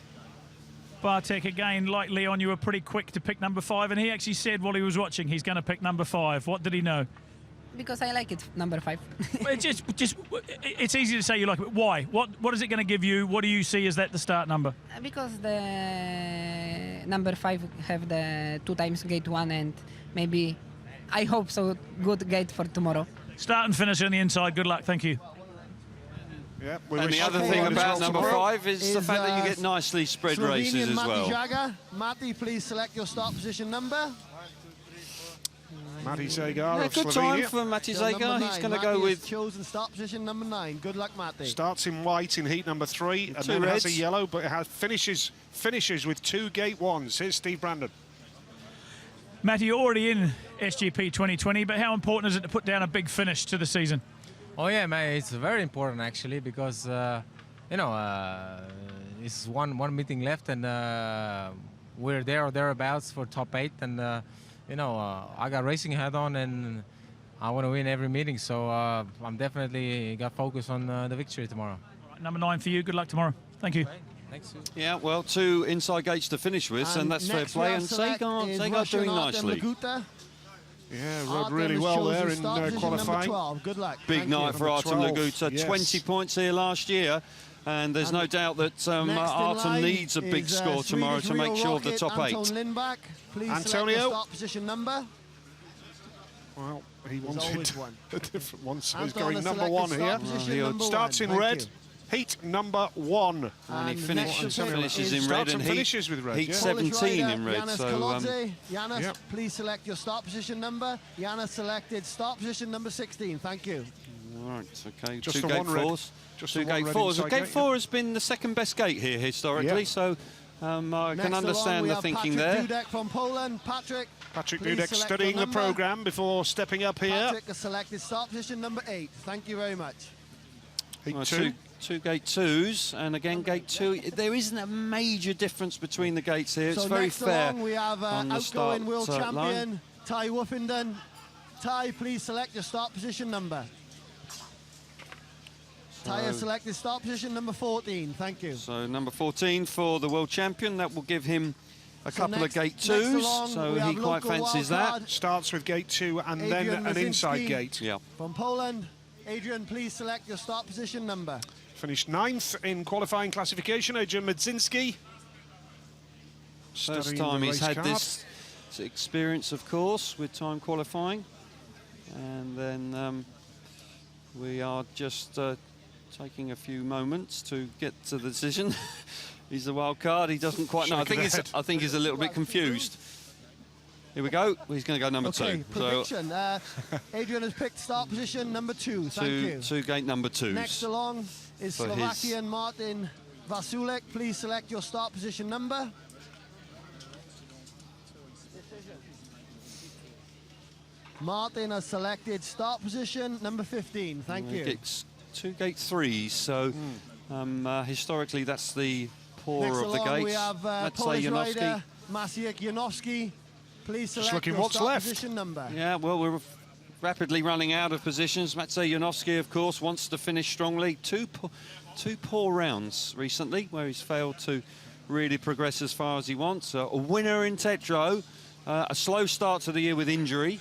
Bartek, again, like Leon, you were pretty quick to pick number 5, and he actually said while he was watching he's going to pick number 5. What did he know? Because I like it, number 5. It's easy to say you like it, but why? What is it going to give you? What do you see as the start number? Because the number 5 have the 2 times gate 1, and maybe, I hope so, good gate for tomorrow. Start and finish on the inside. Good luck. Thank you. Yeah, And the other thing about number 5 is the fact that you get nicely spread races as well. Matty, please select your start position number. Matty Zagar Yeah, of good Slovenia. time for Matty Zagar. He's going to go with... chosen start position number 9. Good luck, Matty. Starts in white in heat number 3, and then has a yellow, but it has finishes with 2 gate 1s. Here's Steve Brandon. Matty, you're already in SGP 2020, but how important is it to put down a big finish to the season? Oh yeah, man, it's very important actually because it's one meeting left, and we're there or thereabouts for top 8, and I got racing hat on, and I want to win every meeting, so I'm definitely got focus on the victory tomorrow. Right, number 9 for you. Good luck tomorrow. Thank you. Okay. Thanks. Yeah, well, 2 inside gates to finish with, and that's fair play. And Zagar doing nicely. Yeah, rode really well there in qualifying. Good luck. Big night for Artem Laguta. Yes. 20 points here last year. And there's no doubt that Artem needs a big score tomorrow to make sure of the top 8. Lindback, please Antonio. select the start position number. Well, he wanted a different one, so he's Anton going has number 1 selected here. start position number Starts 1. in Thank red. you. Heat number 1. And he And finishes in Starts red, and and finishes with red, heat yeah. 17 in red. Yanis So Kalodze. Yanis, Yep. please select your start position number. Yanis selected start position number 16. Thank you. all right, okay. Just 2 the gate one red. 4s. Just 2 the one gate red 4s. inside Gate gate, 4 has been the second best gate here historically, Yeah. so I Next can along, understand we the have thinking Patrick there. Dudek from Poland. Patrick please Dudek select studying your the number. programme before stepping up here. Patrick has selected start position number 8. Thank you very much. Heat Well, 2. 2 gate 2s, and again gate 2. There isn't a major difference between the gates here. It's So very next fair. along, we have on the start outgoing world line. champion Ty Woofenden. Ty, please select your start position number. Ty has selected start position number 14. Thank you. So number 14 for the world champion. That will give him a So couple next- of gate next 2s, along, so we he have quite local fancies wildcard. that. Starts with gate 2 and Adrian then an inside Mazinski. gate. Yeah. From Poland, Adrian, please select your start position number. Finished 9th in qualifying classification, Adrian Madzinski. First Studying time the he's race had card. this experience, of course, with time qualifying. And then we are just taking a few moments to get to the decision. He's the wild card. He doesn't quite know. I think he's a little bit confused. Here we go. He's going to go number 2. So Prediction. Adrian has picked start position number 2. Thank you. 2 gate number 2s. Next along is For his- Slovakian Martin Vasulek. Please select your start position number. Martin has selected start position number 15. Thank you. It's 2 gate 3s. So historically, that's the poorer Next of the along gates. we have Let's say Polish Janowski. rider Maciej Janowski. Please select looking your what's start left. position number. Yeah, well, we're rapidly running out of positions. Maciej Janowski, of course, wants to finish strongly. Two poor rounds recently where he's failed to really progress as far as he wants. A winner in Tetro, a slow start to the year with injury,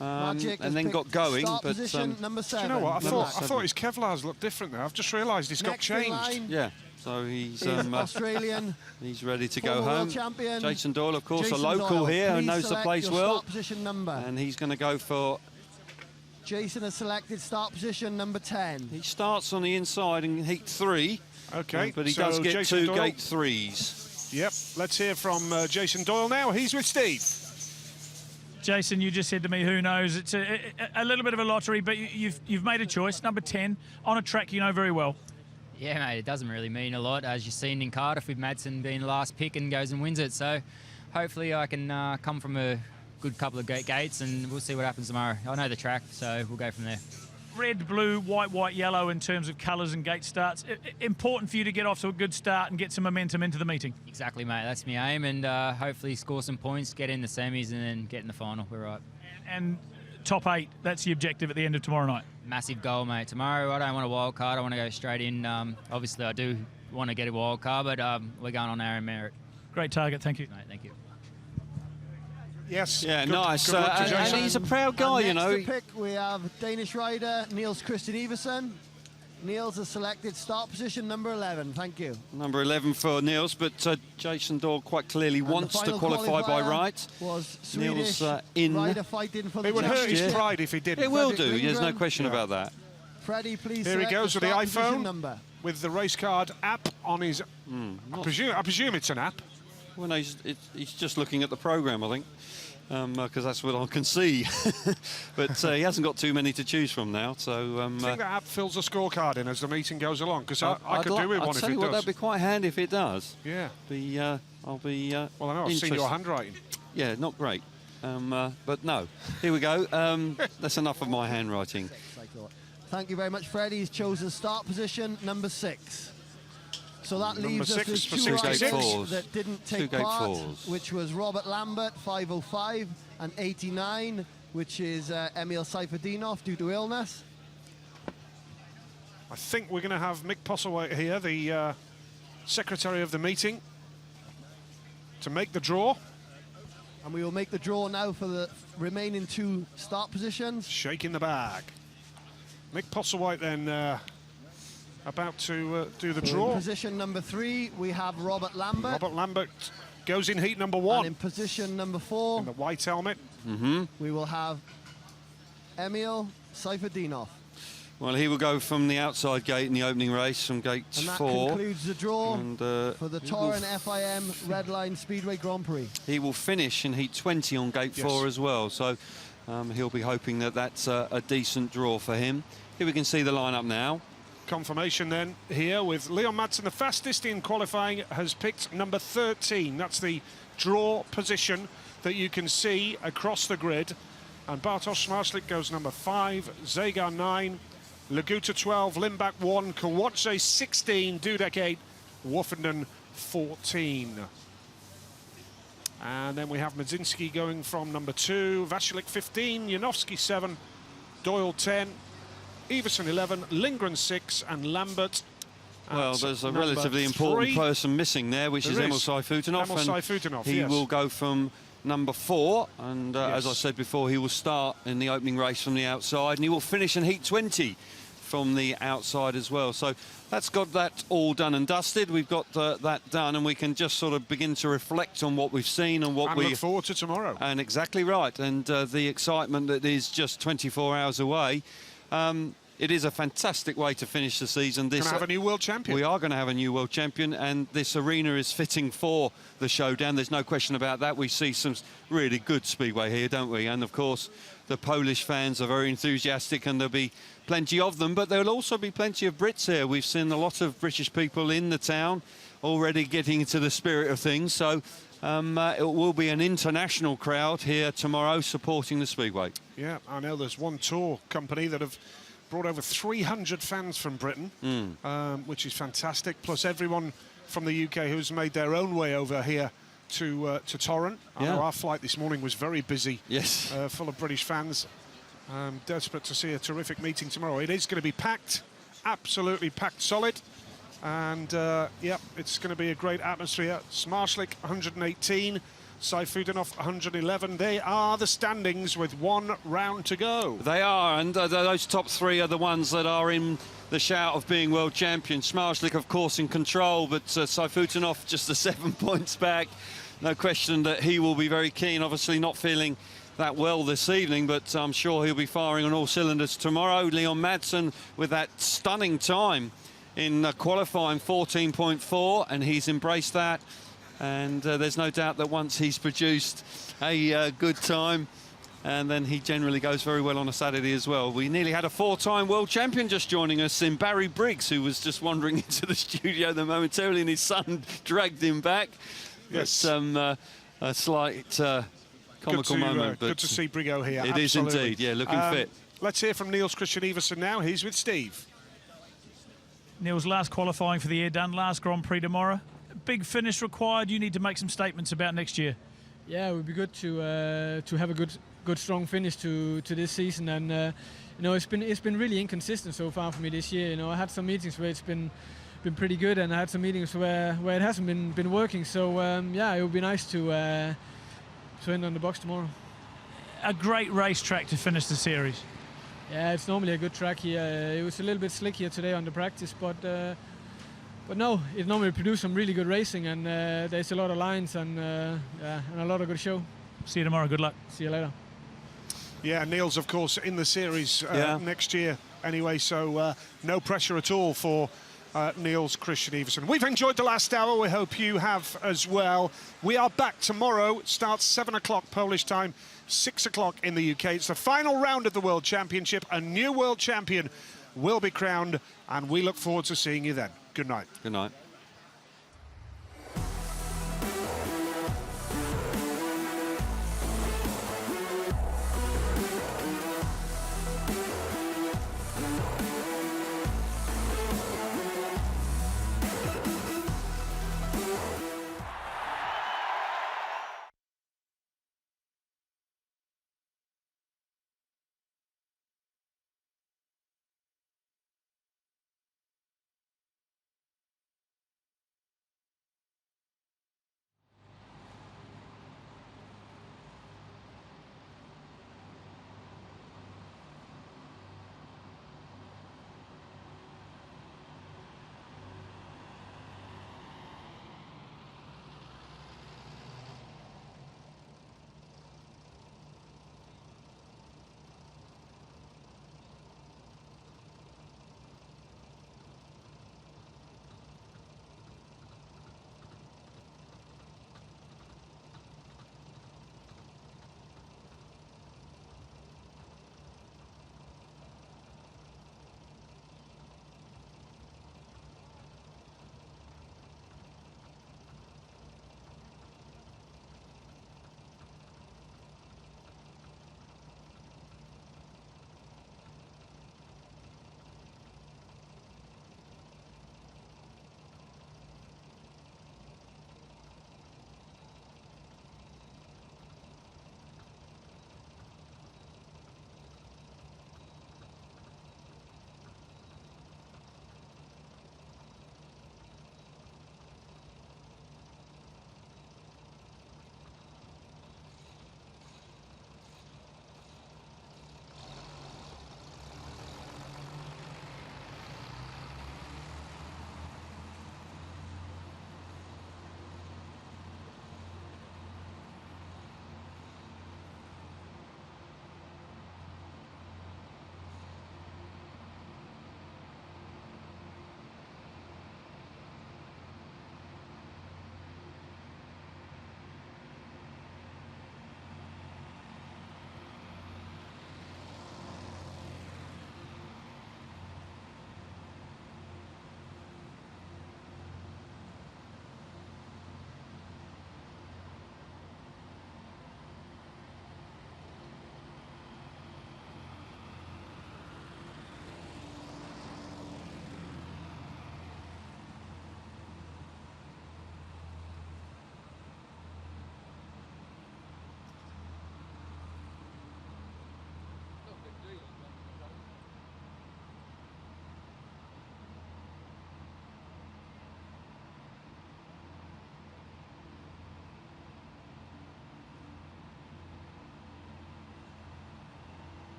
Magic has and then got picked going. Start But position number 7. Do you know what? I Number thought 7. his Kevlars looked different there. I've just realised he's got Next in changed. line yeah, so he's is Australian he's ready to go former world home. champion Jason Doyle, of course, Jason a local Doyle. here who Please knows the select place your well, Start position number. and he's going to go for. Jason has selected start position number 10. He starts on the inside in heat 3. Okay, But he so does get Jason 2 Doyle. gate 3s. Yep, let's hear from Jason Doyle now. He's with Steve. Jason, you just said to me, who knows? It's a little bit of a lottery, but you've made a choice. Number 10 on a track you know very well. Yeah, mate, it doesn't really mean a lot, as you've seen in Cardiff with Madsen being the last pick and goes and wins it. So hopefully I can come from a good couple of gates, and we'll see what happens tomorrow. I know the track, so we'll go from there. Red, blue, white, yellow in terms of colours and gate starts. Important for you to get off to a good start and get some momentum into the meeting. Exactly, mate. That's my aim, and hopefully score some points, get in the semis, and then get in the final. We're right. And top 8, that's the objective at the end of tomorrow night. Massive goal, mate. Tomorrow, I don't want a wild card. I want to go straight in. Obviously, I do want to get a wild card, but we're going on our own merit. Great target, thank you. Right, thank you. Yes. Yeah, good, nice. Good luck to And Jason. he's a proud guy, you know. Next to pick, we have Danish rider Niels Christian Iversen. Niels has selected start position number 11. Thank you. Number 11 for Niels, but Jason Dahl quite clearly And wants the to final qualify by qualifier right. Was Niels Swedish in. rider fighting for the It would hurt his championship. pride if he didn't. It will Fredrik do, there's no Lindgren. question Yeah. about that. Freddie, please Here he select goes with the start position iPhone number. with the race card app on his. I presume it's an app. Well, no, he's just looking at the programme, I think, because that's what I can see. But he hasn't got too many to choose from now, so... I think that app fills a scorecard in as the meeting goes along, because I could do with one if tell it you what, does. that'd be quite handy if it does. Yeah. I'll be Well, I know I've seen your interested. handwriting. Yeah, not great. But no, here we go. That's enough of my handwriting. Thank you very much, Freddie. He's chosen start position number 6. So that Number leaves us 6 with for 2 66. riders that didn't take Two gate part, fours. which was Robert Lambert, 5:05, and 89, which is Emil Seiferdinov due to illness. I think we're going to have Mick Postlethwaite here, the secretary of the meeting, to make the draw. And we will make the draw now for the remaining 2 start positions. Shaking the bag. Mick Postlethwaite then about to do the In draw. position number 3, we have Robert Lambert. Robert Lambert goes in heat number And 1 in position number 4, in the white helmet. we will have Emil Seiferdinov. Well, he will go from the outside gate in the opening race, from gate And that 4. concludes the draw And for the he will Torun FIM Redline Speedway Grand Prix. He will finish in heat 20 on gate 4 as well, so he'll be hoping that that's a decent draw for him. Here we can see the lineup now. Confirmation then here with Leon Madsen, the fastest in qualifying, has picked number 13. That's the draw position that you can see across the grid. And Bartosz Smarslik goes number 5, Zagar 9, Laguta 12, Limbach 1, Kowalczyk 16, Dudek 8, Woffenden 14. And then we have Madzinski going from number 2, Vasilik 15, Janowski 7, Doyle 10, Iversen 11, Lindgren 6, and Lambert. Well, at there's a number relatively important 3. person missing there, which is There Emil is. Saifutinov. Emil and Saifutinov, he yes. will go from number 4, and as I Yes. said before, he will start in the opening race from the outside, and he will finish in heat 20 from the outside as well. So that's got that all done and dusted. We've got that done, and we can just sort of begin to reflect on what we've seen and what And we look forward to tomorrow. And exactly right, and the excitement that is just 24 hours away. It is a fantastic way to finish the season. Going to have a new world champion. We are going to have a new world champion, and this arena is fitting for the showdown. There's no question about that. We see some really good speedway here, don't we? And of course, the Polish fans are very enthusiastic, and there'll be plenty of them, but there'll also be plenty of Brits here. We've seen a lot of British people in the town already getting into the spirit of things. So it will be an international crowd here tomorrow supporting the speedway. Yeah, I know there's one tour company that have brought over 300 fans from Britain, which is fantastic, plus everyone from the UK who's made their own way over here to Torun. I know our flight this morning was very busy, yes, full of British fans. Desperate to see a terrific meeting tomorrow. It is going to be packed, absolutely packed solid, and yeah, it's going to be a great atmosphere. Smarslik 118, Saifutinov 111. They are the standings with 1 round to go. They are, and those top 3 are the ones that are in the shout of being world champion. Smarslik, of course, in control, but Saifutinov just 7 points back. No question that he will be very keen, obviously not feeling that well this evening, but I'm sure he'll be firing on all cylinders tomorrow. Leon Madsen with that stunning time in qualifying, 14.4, and he's embraced that. And there's no doubt that once he's produced a good time, and then he generally goes very well on a Saturday as well. We nearly had a 4-time world champion just joining us in Barry Briggs, who was just wandering into the studio there momentarily, and his son dragged him back. Yes. But, a slight comical moment. But good to see Brigo here. It is indeed, yeah, looking fit. Let's hear from Niels Christian Iversen now. He's with Steve. Neil's last qualifying for the year done, last Grand Prix tomorrow. Big finish required. You need to make some statements about next year. Yeah, it would be good to have a good strong finish to this season, and you know, it's been really inconsistent so far for me this year. You know, I had some meetings where it's been been pretty good, and I had some meetings where it hasn't been working. So yeah, it would be nice to end on the box tomorrow. A great racetrack to finish the series. Yeah, it's normally a good track here. It was a little bit slick here today on the practice, but no, it normally produces some really good racing, and there's a lot of lines and yeah, and a lot of good show. See you tomorrow. Good luck. See you later. Yeah, Neil's, of course, in the series next year anyway, so no pressure at all for Niels Christian Iversen. We've enjoyed the last hour. We hope you have as well. We are back tomorrow. It starts 7 o'clock Polish time, 6 o'clock in the UK. It's the final round of the World Championship. A new world champion will be crowned, and we look forward to seeing you then. Good night. Good night.